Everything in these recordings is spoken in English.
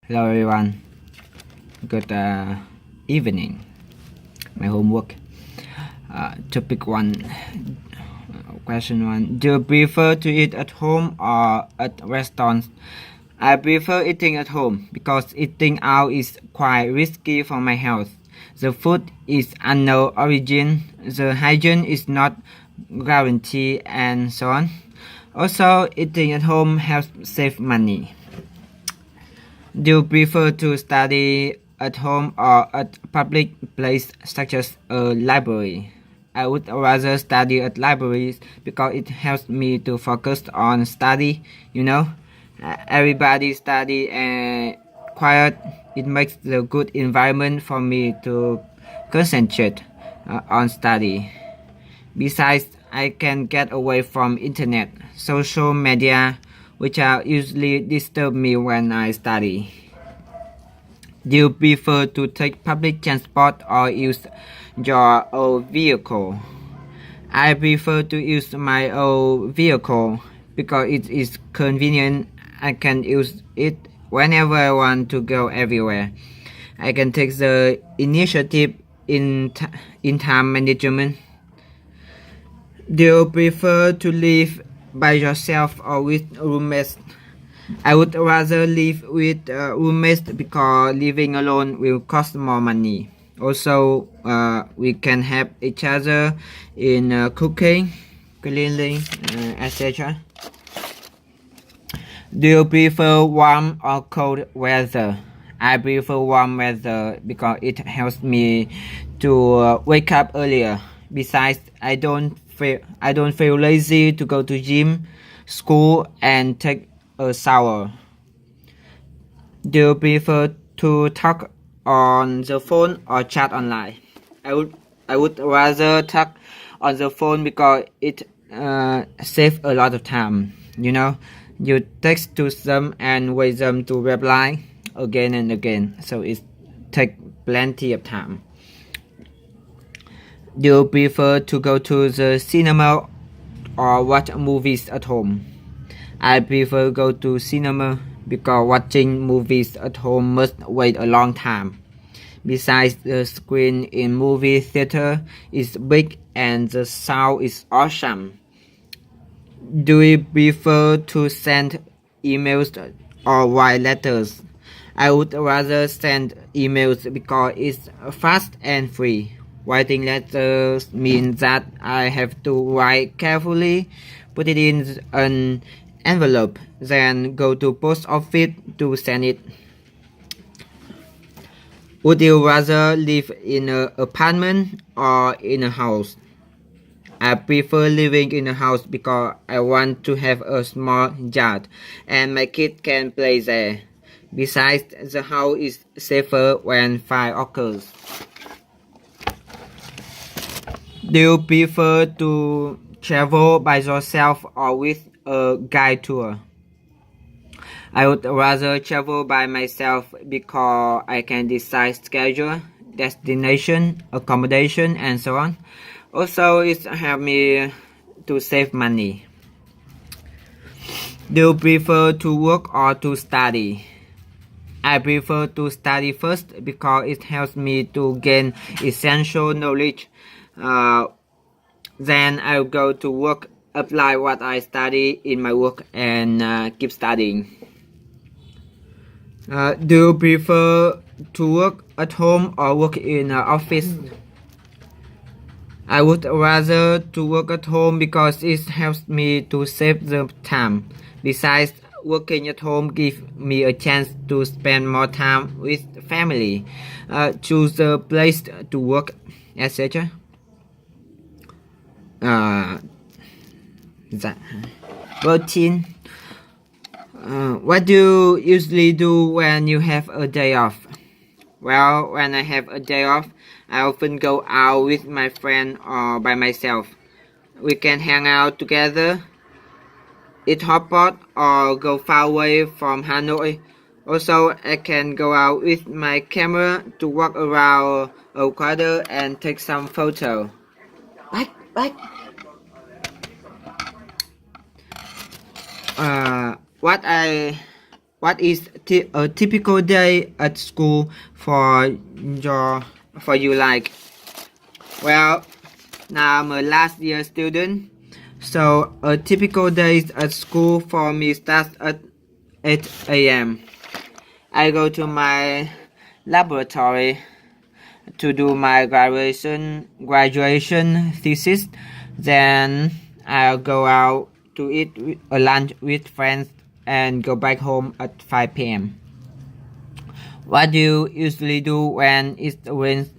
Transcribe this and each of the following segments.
Hello everyone, good evening. My homework. Topic 1, question 1. Do you prefer to eat at home or at restaurants? I prefer eating at home because eating out is quite risky for my health. The food is unknown origin, the hygiene is not guaranteed, and so on. Also, eating at home helps save money. Do you prefer to study at home or at public place such as a library? I would rather study at libraries because it helps me to focus on study. Everybody study and quiet. It makes the good environment for me to concentrate on study. Besides, I can get away from internet, social media, which are usually disturb me when I study. Do you prefer to take public transport or use your own vehicle? I prefer to use my own vehicle because it is convenient. I can use it whenever I want to go everywhere. I can take the initiative in time management. Do you prefer to live by yourself or with roommates? I would rather live with roommates because living alone will cost more money. Also, we can help each other in cooking, cleaning, etc. Do you prefer warm or cold weather? I prefer warm weather because it helps me to wake up earlier. Besides, I don't feel lazy to go to gym, school, and take a shower. Do you prefer to talk on the phone or chat online? I would rather talk on the phone because it saves a lot of time. You text to them and wait them to reply again and again, so it takes plenty of time. Do you prefer to go to the cinema or watch movies at home? I prefer go to cinema because watching movies at home must wait a long time. Besides, the screen in movie theater is big and the sound is awesome. Do you prefer to send emails or write letters? I would rather send emails because it's fast and free. Writing letters means that I have to write carefully, put it in an envelope, then go to post office to send it. Would you rather live in an apartment or in a house? I prefer living in a house because I want to have a small yard and my kids can play there. Besides, the house is safer when fire occurs. Do you prefer to travel by yourself or with a guide tour? I would rather travel by myself because I can decide schedule, destination, accommodation, and so on. Also, it helps me to save money. Do you prefer to work or to study? I prefer to study first because it helps me to gain essential knowledge. Then I'll go to work, apply what I study in my work, and keep studying. Do you prefer to work at home or work in an office? I would rather to work at home because it helps me to save the time. Besides, working at home gives me a chance to spend more time with family, choose the place to work, etc. Routine. What do you usually do when you have a day off? Well, when I have a day off, I often go out with my friend or by myself. We can hang out together, eat hot pot, or go far away from Hanoi. Also, I can go out with my camera to walk around Ecuador and take some photo. Bye. What I What is a typical day at school for you like? Well, now I'm a last year student, so a typical day at school for me starts at 8 a.m. I go to my laboratory to do my graduation thesis. Then I'll go out to eat a lunch with friends and go back home at 5 p.m. What do you usually do when it rains?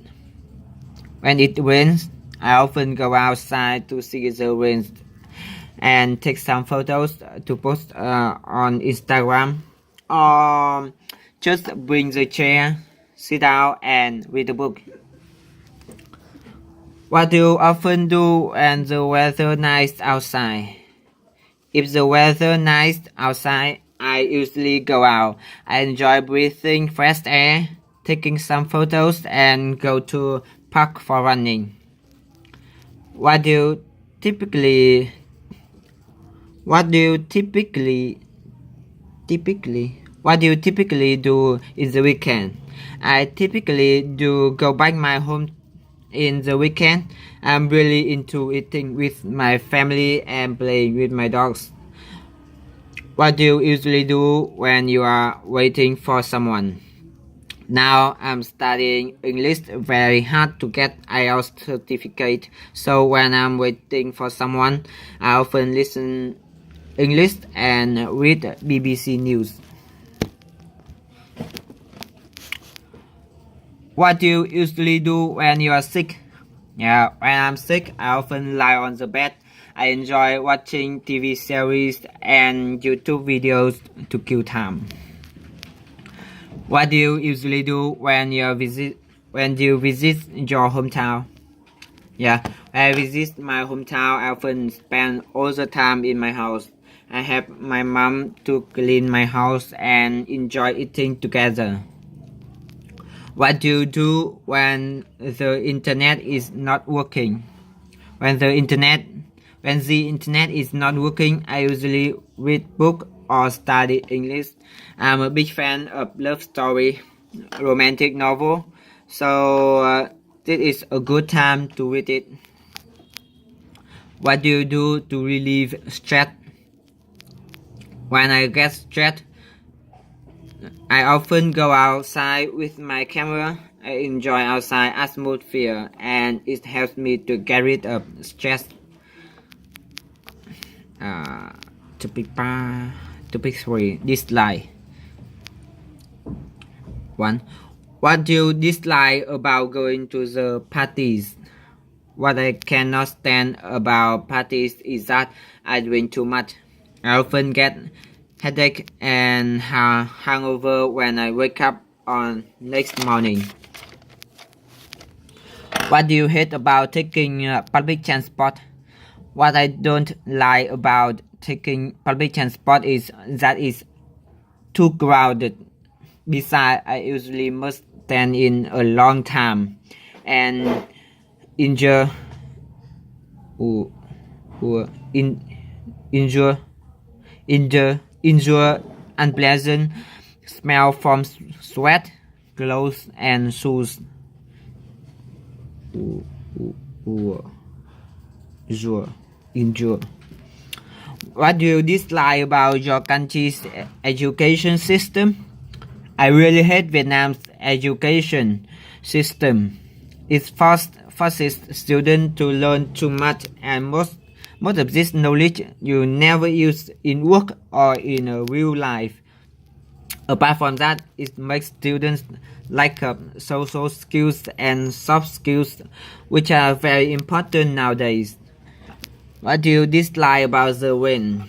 When it rains, I often go outside to see the rain and take some photos to post on Instagram, or just bring the chair, sit down, and read a book. What do you often do when the weather nice outside? If the weather nice outside, I usually go out. I enjoy breathing fresh air, taking some photos, and go to park for running. What do you typically What do you typically do in the weekend? I typically do go back my home in the weekend. I'm really into eating with my family and playing with my dogs. What do you usually do when you are waiting for someone? Now I'm studying English very hard to get IELTS certificate. So when I'm waiting for someone, I often listen English and read BBC News. What do you usually do when you are sick? Yeah, when I'm sick, I often lie on the bed. I enjoy watching TV series and YouTube videos to kill time. What do you usually do when you visit your hometown? Yeah, when I visit my hometown, I often spend all the time in my house. I help my mom to clean my house and enjoy eating together. What do you do when the internet is not working? When the internet is not working, I usually read book or study English. I'm a big fan of love story, romantic novel, so this is a good time to read it. What do you do to relieve stress? When I get stressed, I often go outside with my camera. I enjoy outside atmosphere and it helps me to get rid of stress. Topic 3. Dislike. 1. What do you dislike about going to the parties? What I cannot stand about parties is that I drink too much. I often get headache and hangover when I wake up on next morning. What do you hate about taking public transport? What I don't like about taking public transport is that it's too crowded. Besides, I usually must stand in a long time and injure unpleasant smell from sweat, clothes, and shoes. Injure. What do you dislike about your country's education system? I really hate Vietnam's education system. It forces students to learn too much, and most of this knowledge you never use in work or in a real life. Apart from that, it makes students lack social skills and soft skills, which are very important nowadays. What do you dislike about the rain?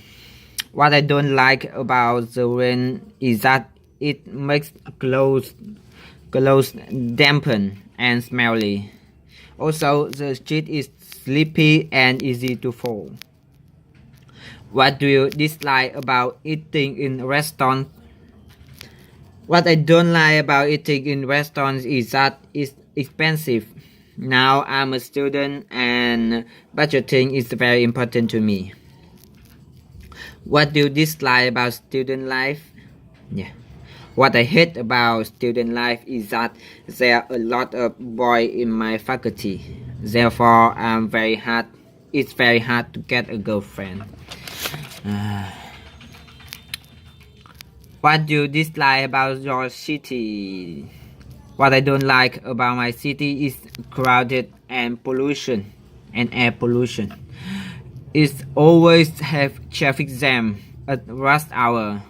What I don't like about the rain is that it makes clothes dampen and smelly. Also, the street is sleepy and easy to fall. What do you dislike about eating in restaurants? What I don't like about eating in restaurants is that it's expensive. Now I'm a student and budgeting is very important to me. What do you dislike about student life? Yeah. What I hate about student life is that there are a lot of boys in my faculty. Therefore, it's very hard to get a girlfriend. What do you dislike about your city? What I don't like about my city is crowded and pollution and air pollution. It always have traffic jam at rush hour.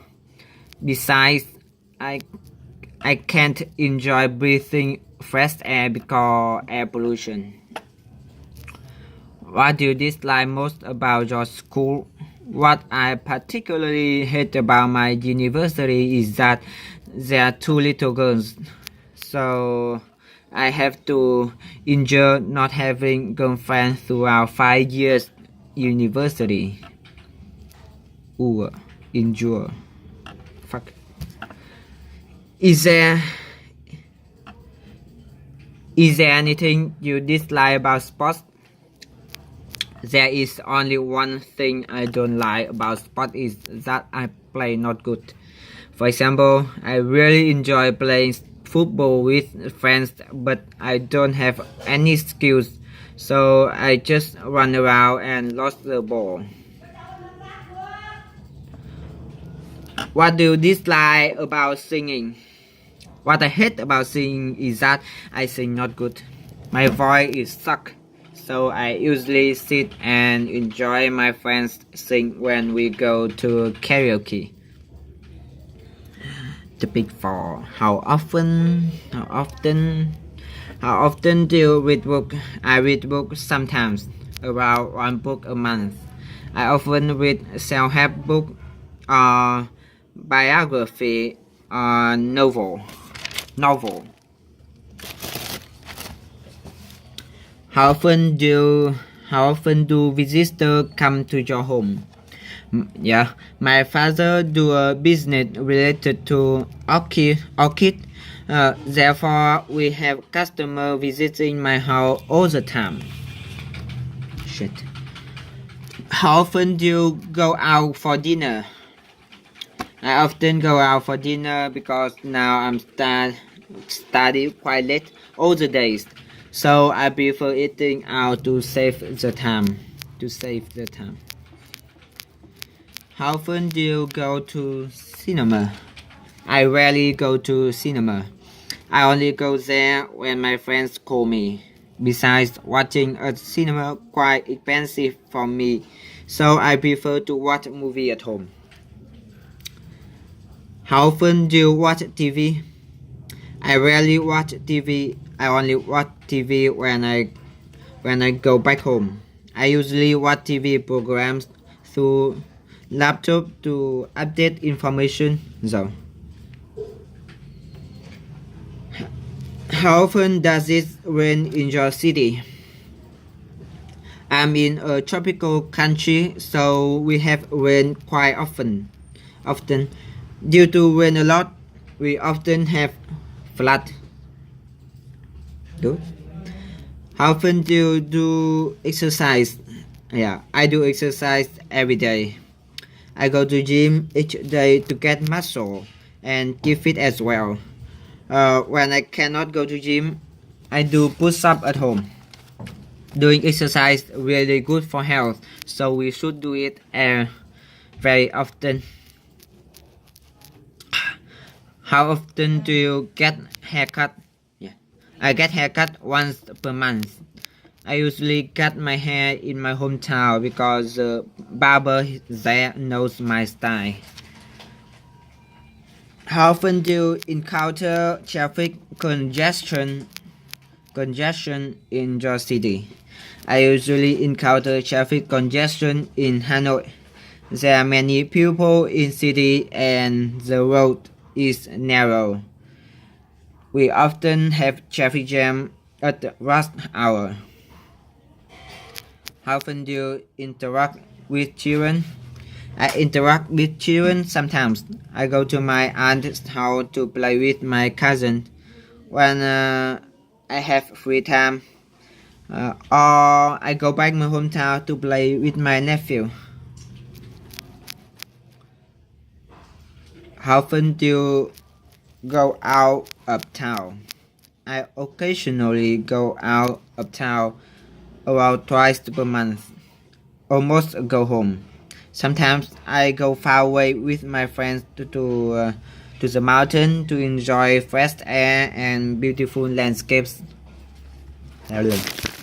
Besides, I I can't enjoy breathing fresh air because air pollution. What do you dislike most about your school? What I particularly hate about my university is that there are too little girls. So I have to endure not having girlfriend throughout 5 years university. Ooh, endure. Fuck. Is there is there anything you dislike about sports? There is only one thing I don't like about sport is that I play not good. For example, I really enjoy playing football with friends, but I don't have any skills, so I just run around and lost the ball. What do you dislike about singing? What I hate about singing is that I sing not good. My voice is suck, so I usually sit and enjoy my friends sing when we go to karaoke. The big four. How often do you read book? I read books sometimes, around one book a month. I often read self-help book or biography or novel. How often do how often do visitors come to your home? Yeah, my father do a business related to orchid. Therefore, we have customer visiting my house all the time. Shit. How often do you go out for dinner? I often go out for dinner because now I'm study quite late all the days. So I prefer eating out to save the time. To save the time. How often do you go to cinema? I rarely go to cinema. I only go there when my friends call me. Besides, watching a cinema quite expensive for me, so I prefer to watch a movie at home. How often do you watch TV? I rarely watch TV. I only watch TV when I go back home. I usually watch TV programs through laptop to update information though. How often does it rain in your city? I'm in a tropical country, so we have rain quite often. Due to rain a lot, we often have flood. Good. How often do you do exercise? Yeah, I do exercise every day. I go to gym each day to get muscle and keep fit as well. When I cannot go to gym, I do push-up at home. Doing exercise really good for health, so we should do it very often. How often do you get haircut? Yeah, I get haircut once per month. I usually cut my hair in my hometown because the barber there knows my style. How often do you encounter traffic congestion in your city? I usually encounter traffic congestion in Hanoi. There are many people in city and the road is narrow. We often have traffic jam at the rush hour. How often do you interact with children? I interact with children sometimes. I go to my aunt's house to play with my cousin when I have free time, or I go back my hometown to play with my nephew. How often do you go out of town? I occasionally go out of town about twice per month. Almost go home. Sometimes I go far away with my friends to the mountain to enjoy fresh air and beautiful landscapes. Nào liền.